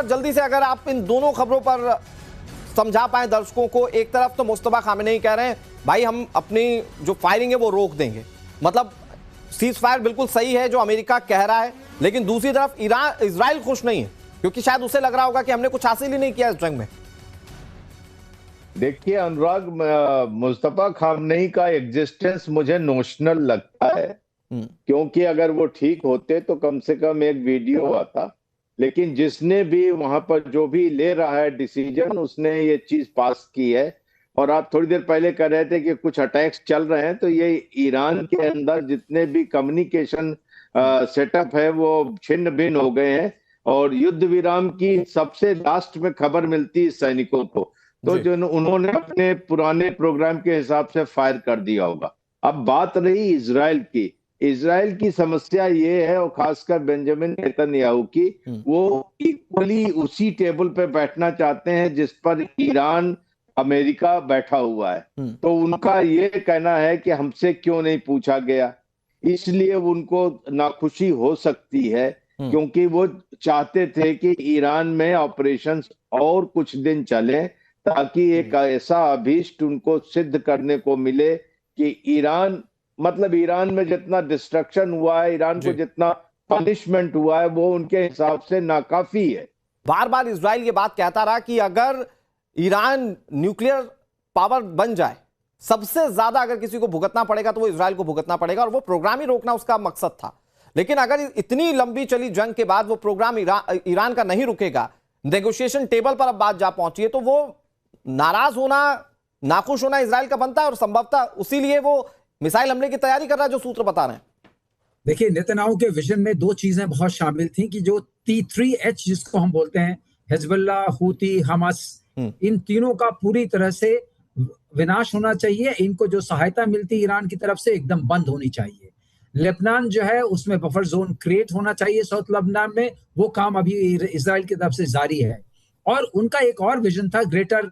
जल्दी से अगर आप इन दोनों खबरों पर समझा पाए दर्शकों को। एक तरफ तो मुस्तफा खामेनेई कह रहे हैं भाई हम अपनी जो फायरिंग है वो रोक देंगे, मतलब सीज फायर बिल्कुल सही है जो अमेरिका कह रहा है, लेकिन दूसरी तरफ इजराइल खुश नहीं है क्योंकि शायद उसे लग रहा होगा कि हमने कुछ हासिल ही नहीं किया इस जंग में। देखिए अनुराग, मुस्तफा खामनेई का एग्जिस्टेंस मुझे नोशनल लगता है, क्योंकि अगर वो ठीक होते तो कम से कम एक वीडियो आता। लेकिन जिसने भी वहां पर जो भी ले रहा है डिसीजन, उसने ये चीज पास की है। और आप थोड़ी देर पहले कह रहे थे कि कुछ अटैक्स चल रहे हैं, तो ये ईरान के अंदर जितने भी कम्युनिकेशन सेटअप है वो छिन्न भिन्न हो गए हैं। और युद्ध विराम की सबसे लास्ट में खबर मिलती है सैनिकों को, तो जो उन्होंने अपने पुराने प्रोग्राम के हिसाब से फायर कर दिया होगा। अब बात रही इजराइल की समस्या ये है, और खासकर बेंजामिन नेतन्याहू की, वो इक्वली उसी टेबल पे बैठना चाहते हैं जिस पर ईरान अमेरिका बैठा हुआ है। तो उनका ये कहना है कि हमसे क्यों नहीं पूछा गया, इसलिए उनको नाखुशी हो सकती है, क्योंकि वो चाहते थे कि ईरान में ऑपरेशंस और कुछ दिन चले, ताकि एक ऐसा अभीष्ट उनको सिद्ध करने को मिले कि ईरान में जितना डिस्ट्रक्शन हुआ है, ईरान को जितना पनिशमेंट हुआ है, वो उनके हिसाब से नाकाफी है। बार बार इजराइल ये बात कहता रहा कि अगर ईरान न्यूक्लियर पावर बन जाए, सबसे ज्यादा अगर किसी को भुगतना पड़ेगा तो वो इजराइल को भुगतना पड़ेगा, और वो प्रोग्राम ही रोकना उसका मकसद था। लेकिन अगर इतनी लंबी चली जंग के बाद वो प्रोग्राम ईरान का नहीं रुकेगा, नेगोशिएशन टेबल पर अब बात जा पहुंची है, तो वो नाराज होना, नाखुश होना इजराइल का बनता है, और संभवतः उसीलिए वो मिसाइल हमले की तैयारी कर रहा है, जो सूत्र बता रहे हैं। देखिए, नेतन्याहू के विजन में दो चीजें बहुत शामिल थी कि जो T3H जिसको हम बोलते हैं, हिजबुल्लाह, हूती, हमास, इन तीनों का पूरी तरह से विनाश होना चाहिए। इनको जो सहायता मिलती ईरान की तरफ से एकदम बंद होनी चाहिए। लेबनान जो है उसमें बफर जोन क्रिएट होना चाहिए साउथ लेबनान में, वो काम अभी इजराइल की तरफ से जारी है। और उनका एक और विजन था ग्रेटर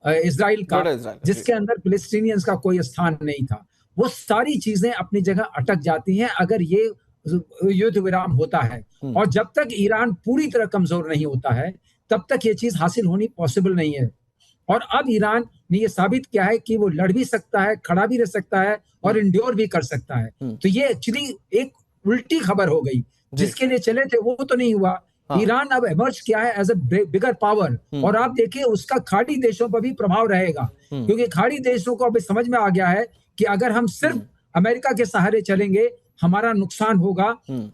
इजराइल का, जिसके अंदर फिलिस्तीनियंस का कोई स्थान नहीं था। वो सारी चीजें अपनी जगह अटक जाती हैं अगर ये युद्ध विराम होता है, और जब तक ईरान पूरी तरह कमजोर नहीं होता है तब तक ये चीज हासिल होनी पॉसिबल नहीं है। और अब ईरान ने ये साबित किया है कि वो लड़ भी सकता है, खड़ा भी रह सकता है, और इंड्योर भी कर सकता है। तो ये एक्चुअली एक उल्टी खबर हो गई, जिसके लिए चले थे वो तो नहीं हुआ। ईरान अब इमर्ज किया है एज ए बिगर पावर, और आप देखिए उसका खाड़ी देशों पर भी प्रभाव रहेगा, क्योंकि खाड़ी देशों को अभी समझ में आ गया है कि अगर हम सिर्फ अमेरिका के सहारे चलेंगे हमारा नुकसान होगा,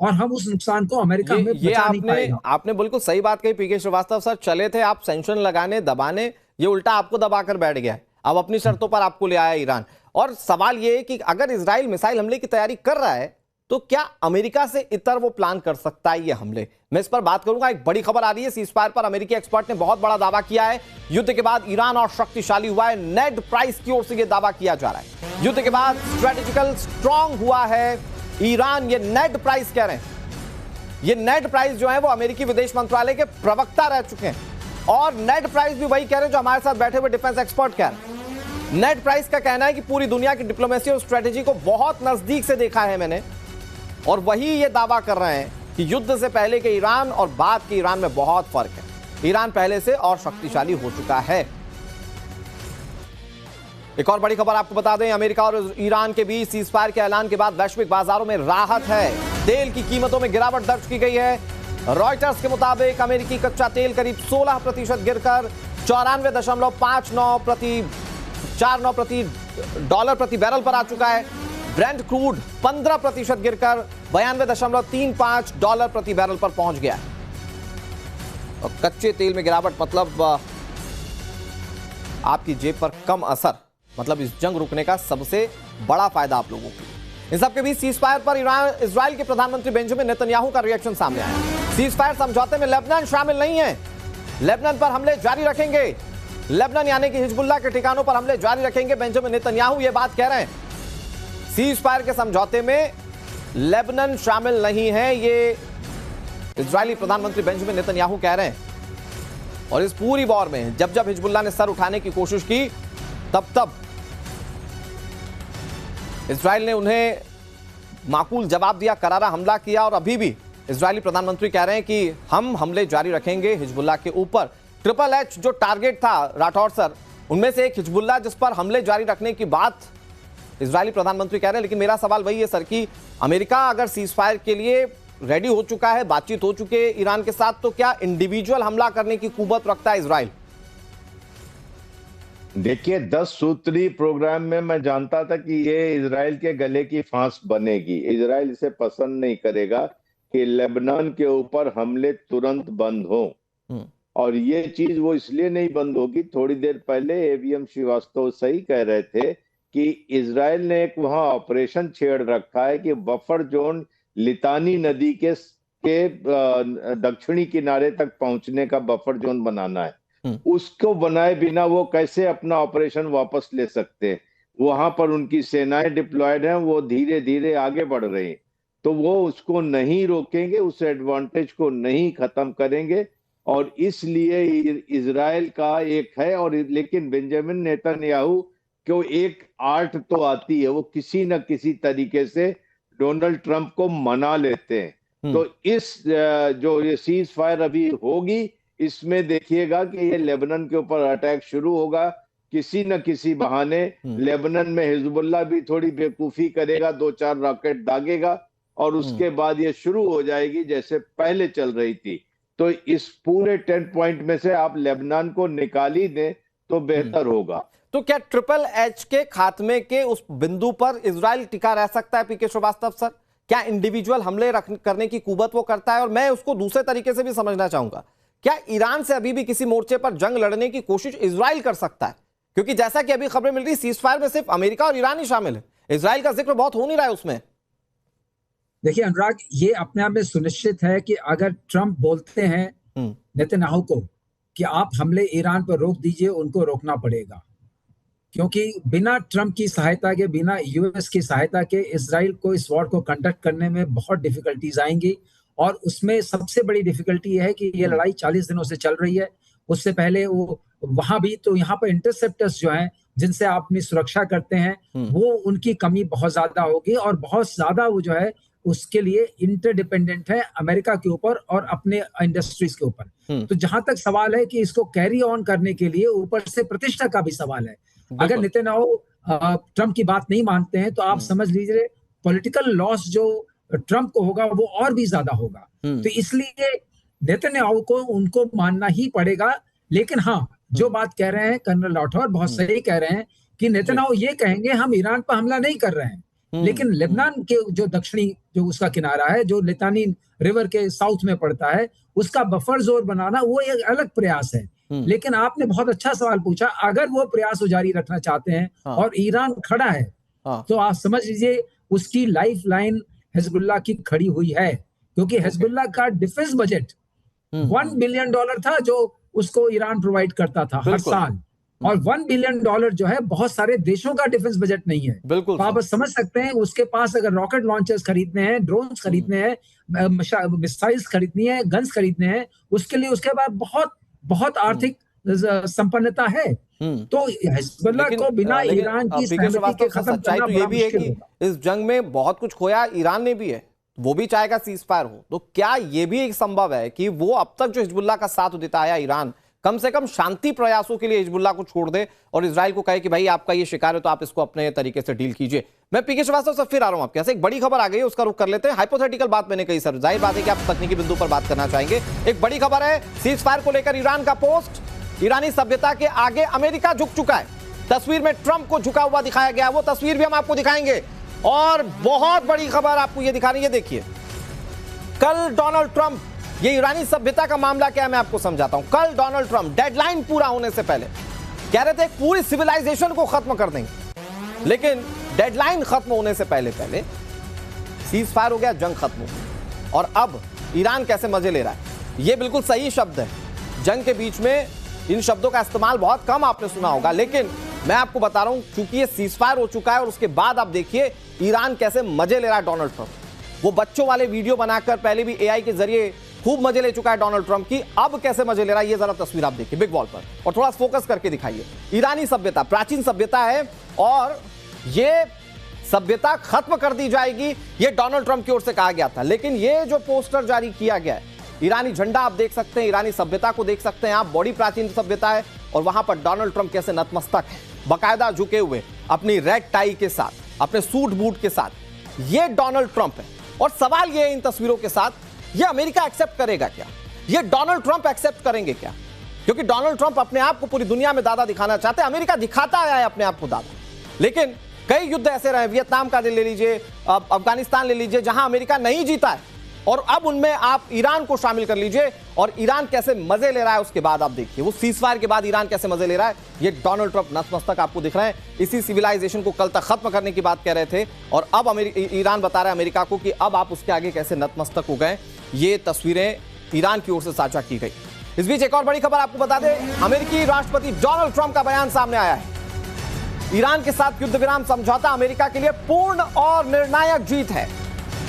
और हम उस नुकसान को अमेरिका में बचा नहीं पाएगा। आपने बिल्कुल सही बात कही पीके श्रीवास्तव सर। चले थे आप सैंक्शन लगाने, दबाने, ये उल्टा आपको दबाकर बैठ गया है। अब अपनी शर्तों पर आपको ले आया ईरान। और सवाल ये है कि अगर इजराइल मिसाइल हमले की तैयारी कर रहा है तो क्या अमेरिका से इतर वो प्लान कर सकता है ये हमले? मैं इस पर बात करूंगा। एक बड़ी खबर आ रही है, सीज फायर पर अमेरिकी एक्सपर्ट ने बहुत बड़ा दावा किया है। युद्ध के बाद ईरान और शक्तिशाली हुआ है, नेड प्राइस की ओर से यह दावा किया जा रहा है। युद्ध के बाद स्ट्रेटेजिकल स्ट्रांग हुआ है ईरान, ये नेड प्राइस कह रहे हैं। ये नेड प्राइस जो है वो अमेरिकी विदेश मंत्रालय के प्रवक्ता रह चुके हैं, और नेड प्राइस भी वही कह रहे हैं जो हमारे साथ बैठे हुए डिफेंस एक्सपर्ट कह रहे हैं। नेड प्राइस का कहना है कि पूरी दुनिया की डिप्लोमेसी और स्ट्रेटेजी को बहुत नजदीक से देखा है मैंने, और वही ये दावा कर रहे हैं कि युद्ध से पहले के ईरान और बाद के ईरान में बहुत फर्क है। ईरान पहले से और शक्तिशाली हो चुका है। एक और बड़ी खबर आपको बता दें, अमेरिका और ईरान के बीच सीज फायर के ऐलान के बाद वैश्विक बाजारों में राहत है। तेल की कीमतों में गिरावट दर्ज की गई है। रॉयटर्स के मुताबिक अमेरिकी कच्चा तेल करीब 16% गिरकर 94.59 प्रति डॉलर प्रति बैरल पर आ चुका है। ब्रेंट क्रूड 15% गिरकर 92.35 डॉलर प्रति बैरल पर पहुंच गया है। और कच्चे तेल में गिरावट मतलब आपकी जेब पर कम असर, मतलब इस जंग रुकने का सबसे बड़ा फायदा आप लोगों को। इन सबके बीच सीज फायर पर इजराइल के प्रधानमंत्री बेंजामिन नेतन्याहू का रिएक्शन सामने आया। सीज फायर समझौते में लेबनान शामिल नहीं है, लेबनान पर हमले जारी रखेंगे, लेबनान यानी कि हिजबुल्लाह के ठिकानों पर हमले जारी रखेंगे, बेंजामिन नेतन्याहू ये बात कह रहे हैं। सीज फायर के समझौते में लेबनान शामिल नहीं है, ये इजरायली प्रधानमंत्री बेंजामिन नेतन्याहू कह रहे हैं। और इस पूरी वॉर में जब जब हिजबुल्लाह ने सर उठाने की कोशिश की, तब इजराइल ने उन्हें माकूल जवाब दिया, करारा हमला किया, और अभी भी इजरायली प्रधानमंत्री कह रहे हैं कि हम हमले जारी रखेंगे हिजबुल्लाह के ऊपर। ट्रिपल एच जो टारगेट था राठौर सर, उनमें से एक हिजबुल्लाह जिस पर हमले जारी रखने की बात इजरायली प्रधानमंत्री कह रहे हैं। लेकिन मेरा सवाल वही है सर कि अमेरिका अगर सीज फायर के लिए रेडी हो चुका है, बातचीत हो चुकी है ईरान के साथ, तो क्या इंडिविजुअल हमला करने की कुव्वत रखता है इजराइल? देखिए, 10 सूत्री प्रोग्राम में मैं जानता था कि ये इजराइल के गले की फांस बनेगी। इजराइल इसे पसंद नहीं करेगा कि लेबनान के ऊपर हमले तुरंत बंद हो, और ये चीज वो इसलिए नहीं बंद होगी। थोड़ी देर पहले एवीएम श्रीवास्तव सही कह रहे थे कि इजराइल ने एक वहां ऑपरेशन छेड़ रखा है कि बफर जोन लितानी नदी के दक्षिणी किनारे तक पहुंचने का बफर जोन बनाना है। उसको बनाए बिना वो कैसे अपना ऑपरेशन वापस ले सकते हैं? वहां पर उनकी सेनाएं डिप्लॉयड हैं, वो धीरे धीरे आगे बढ़ रही हैं, तो वो उसको नहीं रोकेंगे, उस एडवांटेज को नहीं खत्म करेंगे। और इसलिए इजराइल का एक है, और लेकिन बेंजामिन नेतन्याहू को एक आर्ट तो आती है, वो किसी न किसी तरीके से डोनाल्ड ट्रंप को मना लेते हैं। तो इस जो ये सीज फायर अभी होगी, इसमें देखिएगा कि ये लेबनान के ऊपर अटैक शुरू होगा किसी न किसी बहाने। लेबनान में हिजबुल्लाह भी थोड़ी बेवकूफी करेगा, 2-4 रॉकेट दागेगा, और उसके बाद ये शुरू हो जाएगी जैसे पहले चल रही थी। तो इस पूरे 10 पॉइंट में से आप लेबनान को निकाल ही दें तो बेहतर होगा। तो क्या ट्रिपल एच के खात्मे के उस बिंदु पर इजराइल टिका रह सकता है पीके श्रीवास्तव सर? क्या इंडिविजुअल हमले करने की कुव्वत वो करता है? और मैं उसको दूसरे तरीके से भी समझना चाहूंगा, क्या ईरान से अभी भी किसी मोर्चे पर जंग लड़ने की कोशिश इजराइल कर सकता है? क्योंकि जैसा कि अभी खबरें मिल रही, सीज फायर में सिर्फ अमेरिका और ईरान ही शामिल है, इजराइल का जिक्र बहुत हो नहीं रहा है उसमें। देखिए अनुराग, ये अपने आप में सुनिश्चित है कि अगर ट्रंप बोलते हैं नेतन्याहू को कि आप हमले ईरान पर रोक दीजिए, उनको रोकना पड़ेगा, क्योंकि बिना ट्रंप की सहायता के, बिना यूएस की सहायता के इजराइल को इस वॉर को कंडक्ट करने में बहुत डिफिकल्टीज आएंगी। और उसमें सबसे बड़ी डिफिकल्टी यह है कि ये लड़ाई 40 दिनों से चल रही है। उससे पहले वो वहां भी, तो यहाँ पर इंटरसेप्टर्स जो हैं जिनसे आप अपनी सुरक्षा करते हैं, वो उनकी कमी बहुत ज्यादा होगी, और बहुत ज्यादा वो जो है उसके लिए इंटरडिपेंडेंट है अमेरिका के ऊपर और अपने इंडस्ट्रीज के ऊपर। तो जहां तक सवाल है कि इसको कैरी ऑन करने के लिए ऊपर से प्रतिष्ठा का भी सवाल है। अगर नेतन्याहू ट्रंप की बात नहीं मानते हैं तो आप समझ लीजिए पॉलिटिकल लॉस जो ट्रंप को होगा वो और भी ज्यादा होगा। तो इसलिए नेतन्याहू को उनको मानना ही पड़ेगा। लेकिन हाँ, जो बात कह रहे हैं कर्नल राठौर बहुत सही कह रहे हैं कि नेतन्याहू ये कहेंगे हम ईरान पर हमला नहीं कर रहे हैं, लेकिन लेबनान के जो दक्षिणी जो उसका किनारा है, जो लितानी रिवर के साउथ में पड़ता है, उसका बफर जोन बनाना वो एक अलग प्रयास है। लेकिन आपने बहुत अच्छा सवाल पूछा, अगर वो प्रयास जारी रखना चाहते हैं और ईरान खड़ा है, तो आप समझ लीजिए उसकी लाइफ लाइन हिजबुल्लाह की खड़ी हुई है, क्योंकि हिजबुल्लाह का डिफेंस बजट $1 बिलियन था जो उसको ईरान प्रोवाइड करता था हर साल, और $1 बिलियन जो है बहुत सारे देशों का डिफेंस बजट नहीं है। बिल्कुल, तो आप समझ सकते हैं उसके पास अगर रॉकेट लॉन्चर्स खरीदने हैं, ड्रोन्स खरीदने हैं, मिसाइल्स खरीदनी है, गन्स खरीदने हैं, उसके लिए उसके बाद बहुत बहुत आर्थिक संपन्नता है। तो हिजबुल्लाह को बिना ईरान की सहमति के खत्म करना तो ये भी है कि इस जंग में बहुत कुछ खोया ईरान ने भी है, वो भी चाहेगा सीज फायर हो। तो क्या ये भी एक संभव है कि वो अब तक जो हिजबुल्लाह का साथ देता आया ईरान, कम से कम शांति प्रयासों के लिए हिजबुल्लाह को छोड़ दे और इजराइल को कहे कि भाई आपका ये शिकार है तो आप इसको अपने तरीके से डील कीजिए? मैं पीके श्रीवास्तव से फिर आ रहा हूं आपके, एक बड़ी खबर आ गई है, उसका रुख कर लेते हैं। हाइपोथेटिकल बात मैंने कही सर, जाहिर बात है कि आप तकनीकी बिंदु पर बात करना चाहेंगे। एक बड़ी खबर है, सीज फायर को लेकर ईरान का पोस्ट, ईरानी सभ्यता के आगे अमेरिका झुक चुका है। तस्वीर में ट्रंप को झुका हुआ दिखाया गया, वो तस्वीर भी हम आपको दिखाएंगे। और बहुत बड़ी खबर आपको ये दिखा रही है, देखिए कल डोनाल्ड ट्रंप, ये ईरानी सभ्यता का मामला क्या है मैं आपको समझाता हूं। कल डोनाल्ड ट्रंप डेडलाइन पूरा होने से पहले कह रहे थे पूरी सिविलाइजेशन को खत्म कर देंगे, लेकिन डेडलाइन खत्म होने से पहले पहले सीज फायर हो गया, जंग खत्म हो गई। और अब ईरान कैसे मजे ले रहा है, ये बिल्कुल सही शब्द है। जंग के बीच में इन शब्दों का इस्तेमाल बहुत कम आपने सुना होगा, लेकिन मैं आपको बता रहा हूं क्योंकि ये सीज फायर हो चुका है और उसके बाद आप देखिए ईरान कैसे मजे ले रहा है डोनाल्ड ट्रंप। वो बच्चों वाले वीडियो बनाकर पहले भी एआई के जरिए खूब मजे ले चुका है डोनाल्ड ट्रंप की, अब कैसे मजे ले रहा है ये जरा तस्वीर आप देखिए बिग वॉल पर, और थोड़ा फोकस करके दिखाइए। ईरानी सभ्यता प्राचीन सभ्यता है और ये सभ्यता खत्म कर दी जाएगी, ये डोनाल्ड ट्रंप की ओर से कहा गया था। लेकिन ये जो पोस्टर जारी किया गया है, ईरानी झंडा आप देख सकते हैं, ईरानी सभ्यता को देख सकते हैं आप, बड़ी प्राचीन सभ्यता है, और वहां पर डोनाल्ड ट्रंप कैसे नतमस्तक है, बाकायदा झुके हुए, अपनी रेड टाई के साथ, अपने सूट बूट के साथ। ये डोनाल्ड ट्रंप है। और सवाल ये है इन तस्वीरों के साथ, ये अमेरिका एक्सेप्ट करेगा क्या? ये डोनाल्ड ट्रंप एक्सेप्ट करेंगे क्या? क्योंकि डोनाल्ड ट्रंप अपने आप को पूरी दुनिया में दादा दिखाना चाहते हैं। अमेरिका दिखाता आया है अपने आप को दादा, लेकिन कई युद्ध ऐसे रहे, वियतनाम का ले लीजिए, अफगानिस्तान ले लीजिए, जहां अमेरिका नहीं जीता है, और अब उनमें आप ईरान को शामिल कर लीजिए, और ईरान कैसे मजे ले रहा है उसके बाद आप देखिए, वो सीजफायर के बाद ईरान कैसे मजे ले रहा है। ये डोनाल्ड ट्रंप नतमस्तक आपको दिख रहे हैं। इसी सिविलाइजेशन को कल तक खत्म करने की बात कह रहे थे, और अब ईरान बता रहा है अमेरिका को कि अब आप उसके आगे कैसे नतमस्तक हो गए। ये तस्वीरें ईरान की ओर से साझा की गई। इस बीच एक और बड़ी खबर आपको बता दें, अमेरिकी राष्ट्रपति डोनाल्ड ट्रंप का बयान सामने आया है। ईरान के साथ युद्ध विराम समझौता अमेरिका के लिए पूर्ण और निर्णायक जीत है।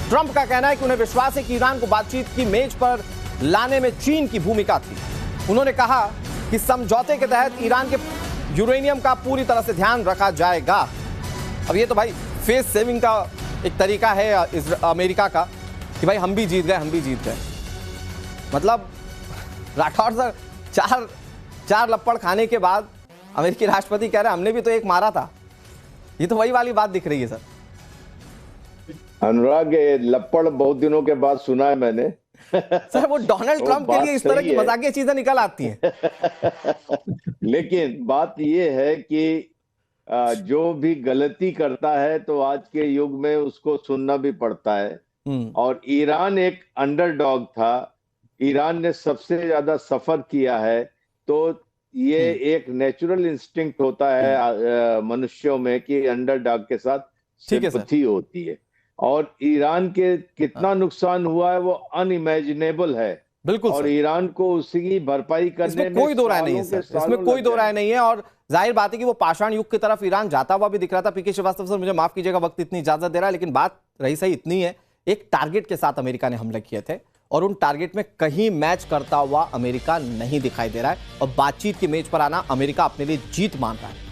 ट्रंप का कहना है कि उन्हें विश्वास है कि ईरान को बातचीत की मेज पर लाने में चीन की भूमिका थी। उन्होंने कहा कि समझौते के तहत ईरान के यूरेनियम का पूरी तरह से ध्यान रखा जाएगा। अब ये तो भाई फेस सेविंग का एक तरीका है अमेरिका का कि भाई हम भी जीत गए। मतलब राठौर सर चार लपड़ खाने के बाद अमेरिकी राष्ट्रपति कह रहे हैं हमने भी तो एक मारा था। ये तो वही वाली बात दिख रही है सर। अनुराग, ये लपड़ बहुत दिनों के बाद सुना है मैंने। सर वो डोनाल्ड ट्रंप के लिए इस तरह की मजाकिया चीजें निकल आती हैं। लेकिन बात ये है कि जो भी गलती करता है तो आज के युग में उसको सुनना भी पड़ता है। और ईरान एक अंडरडॉग था, ईरान ने सबसे ज्यादा सफर किया है, तो ये एक नेचुरल इंस्टिंक्ट होता है मनुष्यों में कि अंडरडॉग के साथ सिंपैथी होती है। और ईरान के कितना नुकसान हुआ है वो अनइमेजिनेबल है। बिल्कुल। और ईरान को उसकी भरपाई करने में कोई दो राय नहीं है सर, इसमें कोई दो राय नहीं है। और जाहिर बात है कि वो पाषाण युग की तरफ ईरान जाता हुआ भी दिख रहा था। पीके श्रीवास्तव सर मुझे माफ कीजिएगा, वक्त इतनी इजाजत दे रहा है, लेकिन बात रही सही इतनी है, एक टारगेट के साथ अमेरिका ने हमले किए थे, और उन टारगेट में कहीं मैच करता हुआ अमेरिका नहीं दिखाई दे रहा है, और बातचीत की मेज पर आना अमेरिका अपने लिए जीत मान रहा है।